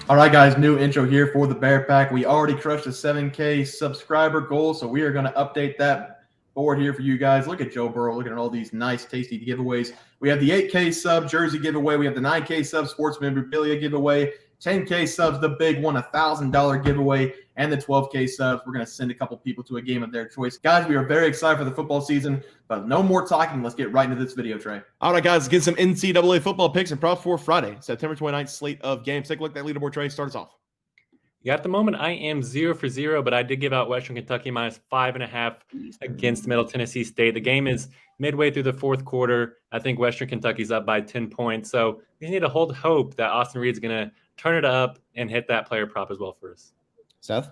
All right, guys, new intro here for the Bear Pack. We already crushed the 7K subscriber goal, so we are going to update that board here for you guys. Look at Joe Burrow, looking at all these nice, tasty giveaways. We have the 8K sub jersey giveaway. We have the 9K sub sports memorabilia giveaway, 10K subs, the big one, $1,000 giveaway, and the 12K subs. We're going to send a couple people to a game of their choice. Guys, we are very excited for the football season, but no more talking. Let's get right into this video, Trey. All right, guys, let's get some NCAA football picks and props for Friday, September 29th slate of games. Take a look at that leaderboard, Trey. Start us off. Yeah, at the moment, I am 0 for 0, but I did give out Western Kentucky minus 5.5 against Middle Tennessee State. The game is midway through the fourth quarter. I think Western Kentucky's up by 10 points. So we need to hold hope that Austin Reed's going to turn it up and hit that player prop as well for us. Seth?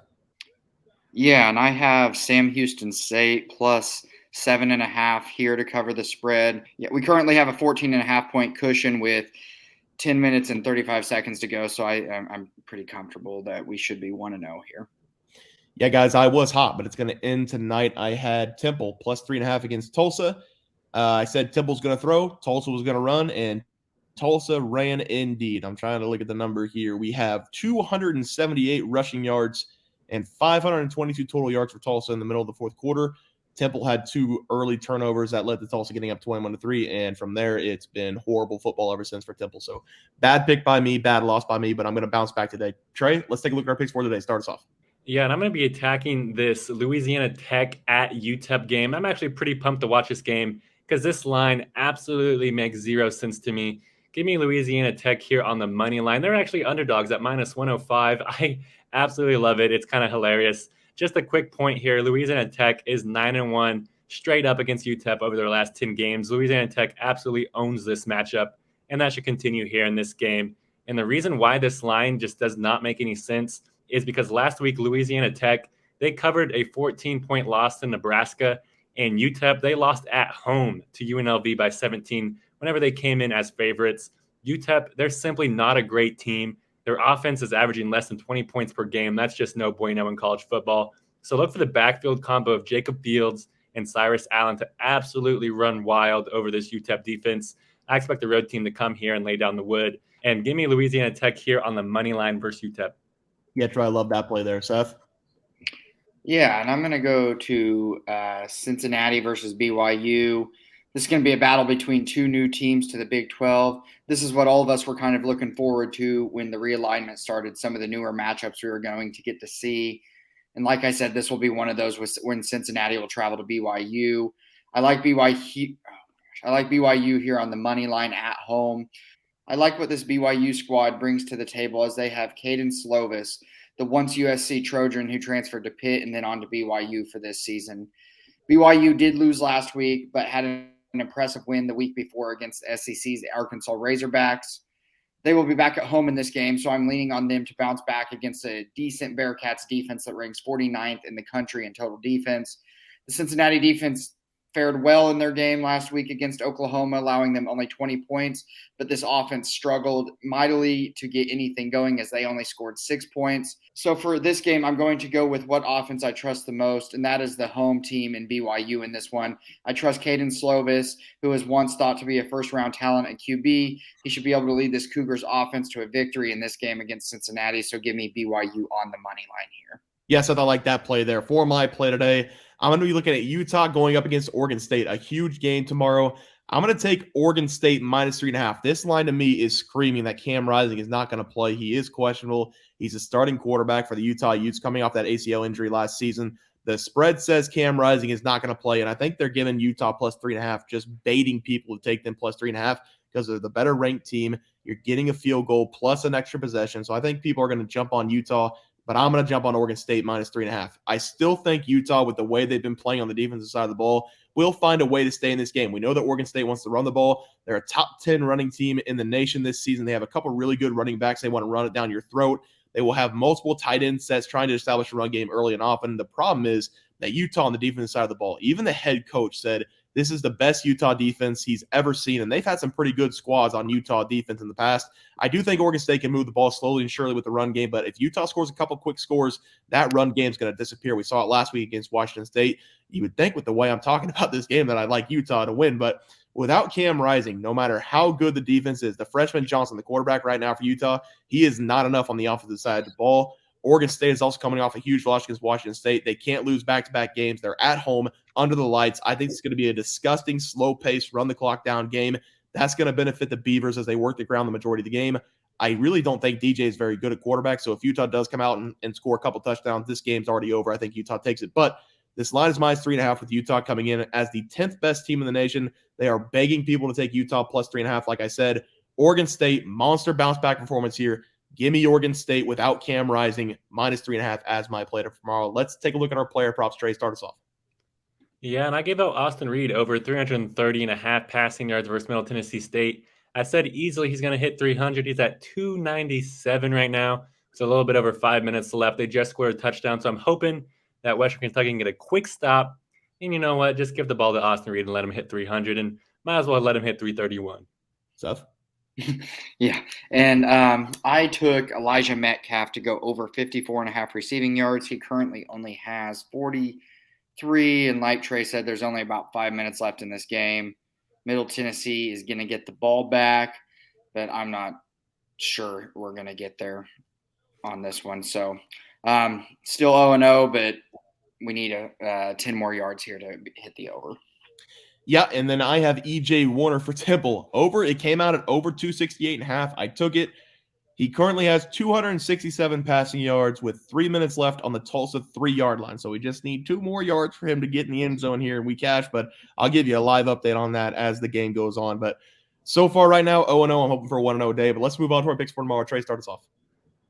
Yeah, and I have Sam Houston State plus 7.5 here to cover the spread. Yeah, we currently have a 14.5 point cushion with 10 minutes and 35 seconds to go, so I'm pretty comfortable that we should be 1-0 here. Yeah, guys, I was hot, but it's going to end tonight. I had Temple plus 3.5 against Tulsa. I said Temple's going to throw, Tulsa was going to run, and Tulsa ran indeed. I'm trying to look at the number here. We have 278 rushing yards and 522 total yards for Tulsa in the middle of the fourth quarter. Temple had 2 early turnovers that led to Tulsa getting up 21-3, and from there, it's been horrible football ever since for Temple. So bad pick by me, bad loss by me, but I'm going to bounce back today. Trey, let's take a look at our picks for today. Start us off. Yeah, and I'm going to be attacking this Louisiana Tech at UTEP game. I'm actually pretty pumped to watch this game because this line absolutely makes zero sense to me. Give me Louisiana Tech here on the money line. They're actually underdogs at minus 105. I absolutely love it. It's kind of hilarious. Just a quick point here. Louisiana Tech is 9-1 straight up against UTEP over their last 10 games. Louisiana Tech absolutely owns this matchup, and that should continue here in this game. And the reason why this line just does not make any sense is because last week, Louisiana Tech, they covered a 14-point loss to Nebraska, and UTEP, they lost at home to UNLV by 17 whenever they came in as favorites. UTEP, they're simply not a great team. Their offense is averaging less than 20 points per game. That's just no bueno in college football. So look for the backfield combo of Jacob Fields and Cyrus Allen to absolutely run wild over this UTEP defense. I expect the road team to come here and lay down the wood. And give me Louisiana Tech here on the money line versus UTEP. Yeah, Trey, I love that play there. Seth? Yeah, and I'm going to go to Cincinnati versus BYU. This is going to be a battle between 2 new teams to the Big 12. This is what all of us were kind of looking forward to when the realignment started, some of the newer matchups we were going to get to see. And like I said, this will be one of those when Cincinnati will travel to BYU. I like BYU here on the money line at home. I like what this BYU squad brings to the table as they have Kaden Slovis, the once USC Trojan who transferred to Pitt and then on to BYU for this season. BYU did lose last week, but had an impressive win the week before against the SEC's Arkansas Razorbacks. They will be back at home in this game, so I'm leaning on them to bounce back against a decent Bearcats defense that ranks 49th in the country in total defense. The Cincinnati defense fared well in their game last week against Oklahoma, allowing them only 20 points, but this offense struggled mightily to get anything going as they only scored 6 points. So for this game, I'm going to go with what offense I trust the most, and that is the home team in BYU in this one. I trust Kaden Slovis, who was once thought to be a first-round talent at QB. He should be able to lead this Cougars offense to a victory in this game against Cincinnati, so give me BYU on the money line here. Yes, I like that play there. For my play today, I'm going to be looking at Utah going up against Oregon State, a huge game tomorrow. I'm going to take Oregon State minus 3.5. This line to me is screaming that Cam Rising is not going to play. He is questionable. He's a starting quarterback for the Utah Utes coming off that ACL injury last season. The spread says Cam Rising is not going to play, and I think they're giving Utah plus 3.5, just baiting people to take them plus 3.5 because they're the better ranked team. You're getting a field goal plus an extra possession, so I think people are going to jump on Utah, but I'm going to jump on Oregon State minus 3.5. I still think Utah, with the way they've been playing on the defensive side of the ball, will find a way to stay in this game. We know that Oregon State wants to run the ball. They're a top 10 running team in the nation this season. They have a couple really good running backs. They want to run it down your throat. They will have multiple tight end sets trying to establish a run game early and often. The problem is that Utah on the defensive side of the ball, even the head coach said this is the best Utah defense he's ever seen, and they've had some pretty good squads on Utah defense in the past. I do think Oregon State can move the ball slowly and surely with the run game, but if Utah scores a couple quick scores, that run game is going to disappear. We saw it last week against Washington State. You would think with the way I'm talking about this game that I'd like Utah to win, but without Cam Rising, no matter how good the defense is, the freshman Johnson, the quarterback right now for Utah, he is not enough on the offensive side of the ball. Oregon State is also coming off a huge loss against Washington State. They can't lose back-to-back games. They're at home under the lights. I think it's going to be a disgusting, slow-paced, run-the-clock-down game. That's going to benefit the Beavers as they work the ground the majority of the game. I really don't think DJ is very good at quarterback, so if Utah does come out and score a couple touchdowns, this game's already over. I think Utah takes it. But this line is -3.5 with Utah coming in as the 10th best team in the nation. They are begging people to take Utah +3.5. Like I said, Oregon State, monster bounce-back performance here. Give me Oregon State without Cam Rising, -3.5 as my play for tomorrow. Let's take a look at our player props. Trey, start us off. Yeah, and I gave out Austin Reed over 330.5 passing yards versus Middle Tennessee State. I said easily he's going to hit 300. He's at 297 right now. It's a little bit over 5 minutes left. They just scored a touchdown, so I'm hoping that Western Kentucky can get a quick stop. And you know what? Just give the ball to Austin Reed and let him hit 300, and might as well let him hit 331. Seth? Yeah, and I took Elijah Metcalf to go over 54.5 receiving yards. He currently only has 43, and like Trey said, there's only about 5 minutes left in this game. Middle Tennessee is going to get the ball back, but I'm not sure we're going to get there on this one. So still 0-0, but we need 10 more yards here to hit the over. Yeah, and then I have E.J. Warner for Temple. Over, it came out at over 268.5. I took it. He currently has 267 passing yards with 3 minutes left on the Tulsa 3-yard line. So we just need 2 more yards for him to get in the end zone here and we cash. But I'll give you a live update on that as the game goes on. But so far right now, 0-0. I'm hoping for a 1-0 day. But let's move on to our picks for tomorrow. Trey, start us off.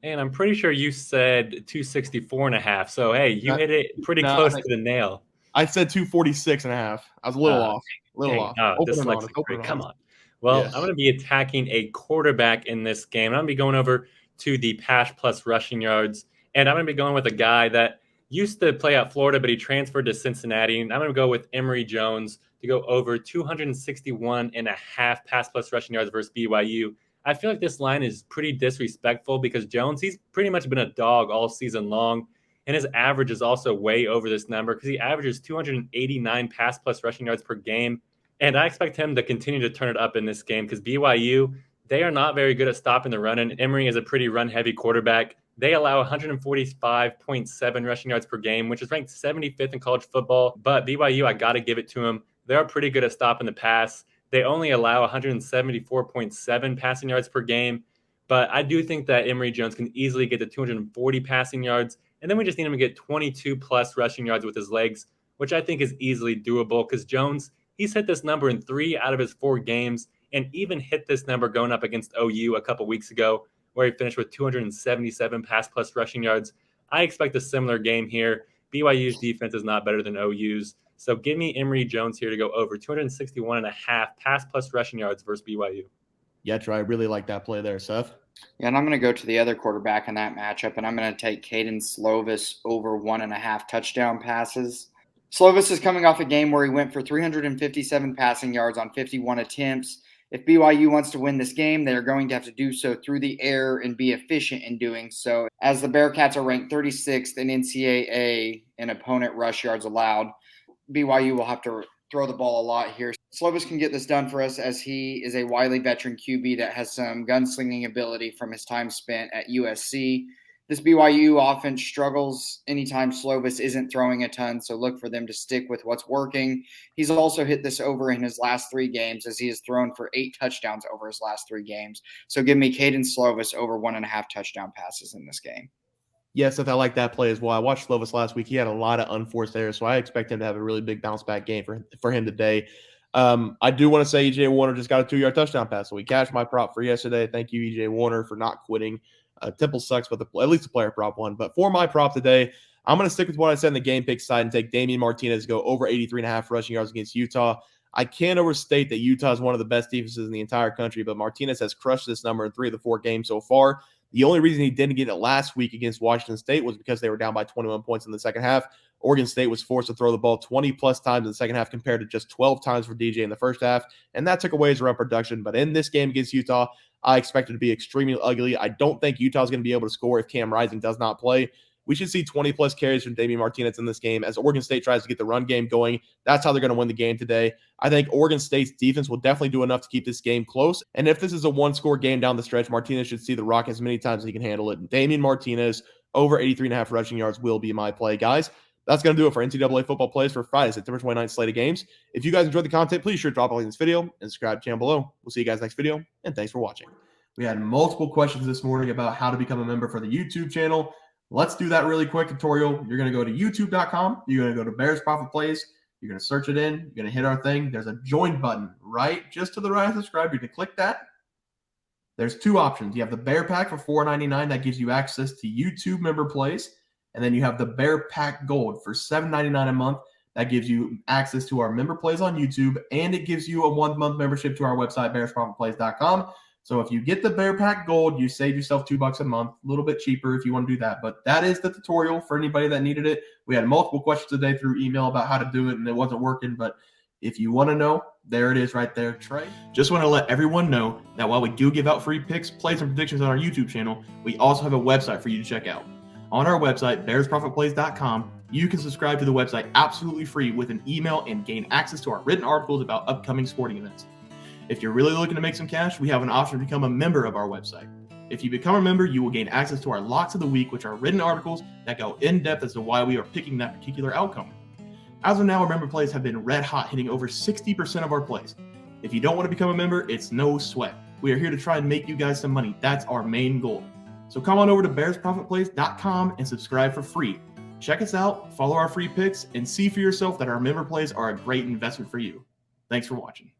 And I'm pretty sure you said 264.5. So, hey, you hit it pretty close to the nail. I said 246.5. I was a little off. Come on. Well, yes. I'm going to be attacking a quarterback in this game. I'm going to be going over to the pass plus rushing yards. And I'm going to be going with a guy that used to play at Florida, but he transferred to Cincinnati. And I'm going to go with Emory Jones to go over 261.5 pass plus rushing yards versus BYU. I feel like this line is pretty disrespectful because Jones, he's pretty much been a dog all season long. And his average is also way over this number because he averages 289 pass plus rushing yards per game. And I expect him to continue to turn it up in this game because BYU, they are not very good at stopping the run. And Emory is a pretty run-heavy quarterback. They allow 145.7 rushing yards per game, which is ranked 75th in college football. But BYU, I got to give it to them. They are pretty good at stopping the pass. They only allow 174.7 passing yards per game. But I do think that Emory Jones can easily get to 240 passing yards. And then we just need him to get 22-plus rushing yards with his legs, which I think is easily doable because Jones, he's hit this number in 3 out of his 4 games and even hit this number going up against OU a couple weeks ago where he finished with 277 pass-plus rushing yards. I expect a similar game here. BYU's defense is not better than OU's. So give me Emory Jones here to go over 261.5 pass-plus rushing yards versus BYU. Yeah, Trey, I really like that play there, Seth. Yeah, and I'm going to go to the other quarterback in that matchup, and I'm going to take Kaden Slovis over 1.5 touchdown passes. Slovis is coming off a game where he went for 357 passing yards on 51 attempts. If BYU wants to win this game, they are going to have to do so through the air and be efficient in doing so. As the Bearcats are ranked 36th in NCAA in opponent rush yards allowed, BYU will have to throw the ball a lot here. Slovis can get this done for us as he is a wily veteran QB that has some gunslinging ability from his time spent at USC. This BYU offense struggles anytime Slovis isn't throwing a ton, so look for them to stick with what's working. He's also hit this over in his last 3 games as he has thrown for 8 touchdowns over his last 3 games. So give me Kaden Slovis over 1.5 touchdown passes in this game. Yes, I like that play as well. I watched Slovis last week. He had a lot of unforced errors, so I expect him to have a really big bounce-back game for him today. I do want to say E.J. Warner just got a 2-yard touchdown pass, so we cashed my prop for yesterday. Thank you, E.J. Warner, for not quitting. Temple sucks, but at least the player prop won. But for my prop today, I'm going to stick with what I said in the game pick side and take Damien Martinez to go over 83.5 rushing yards against Utah. I can't overstate that Utah is one of the best defenses in the entire country, but Martinez has crushed this number in 3 of the 4 games so far. The only reason he didn't get it last week against Washington State was because they were down by 21 points in the second half. Oregon State was forced to throw the ball 20-plus times in the second half compared to just 12 times for DJ in the first half, and that took away his run production. But in this game against Utah, I expect it to be extremely ugly. I don't think Utah is going to be able to score if Cam Rising does not play. We should see 20-plus carries from Damien Martinez in this game as Oregon State tries to get the run game going. That's how they're going to win the game today. I think Oregon State's defense will definitely do enough to keep this game close. And if this is a one-score game down the stretch, Martinez should see the rock as many times as he can handle it. Damien Martinez, over 83.5 rushing yards will be my play, guys. That's going to do it for NCAA football plays for Friday, September 29th slate of games. If you guys enjoyed the content, please sure drop a like in this video and subscribe to the channel below. We'll see you guys next video, and thanks for watching. We had multiple questions this morning about how to become a member for the YouTube channel. Let's do that really quick tutorial. You're going to go to youtube.com. You're going to go to Bears Profit Plays. You're going to search it in. You're going to hit our thing. There's a join button right just to the right of subscribe. You can click that. There's two options. You have the Bear Pack for $4.99. That gives you access to YouTube member plays. And then you have the Bear Pack Gold for $7.99 a month. That gives you access to our member plays on YouTube, and it gives you a 1-month membership to our website, bearsprofitplays.com. So if you get the Bear Pack Gold, you save yourself $2 a month, a little bit cheaper if you want to do that. But that is the tutorial for anybody that needed it. We had multiple questions today through email about how to do it, and it wasn't working. But if you want to know, there it is right there, Trey. Just want to let everyone know that while we do give out free picks, plays, and predictions on our YouTube channel, we also have a website for you to check out. On our website, bearsprofitplays.com, you can subscribe to the website absolutely free with an email and gain access to our written articles about upcoming sporting events. If you're really looking to make some cash, we have an option to become a member of our website. If you become a member, you will gain access to our Locks of the Week, which are written articles that go in depth as to why we are picking that particular outcome. As of now, our member plays have been red hot, hitting over 60% of our plays. If you don't want to become a member, it's no sweat. We are here to try and make you guys some money. That's our main goal. So come on over to bearsprofitplays.com and subscribe for free. Check us out, follow our free picks, and see for yourself that our member plays are a great investment for you. Thanks for watching.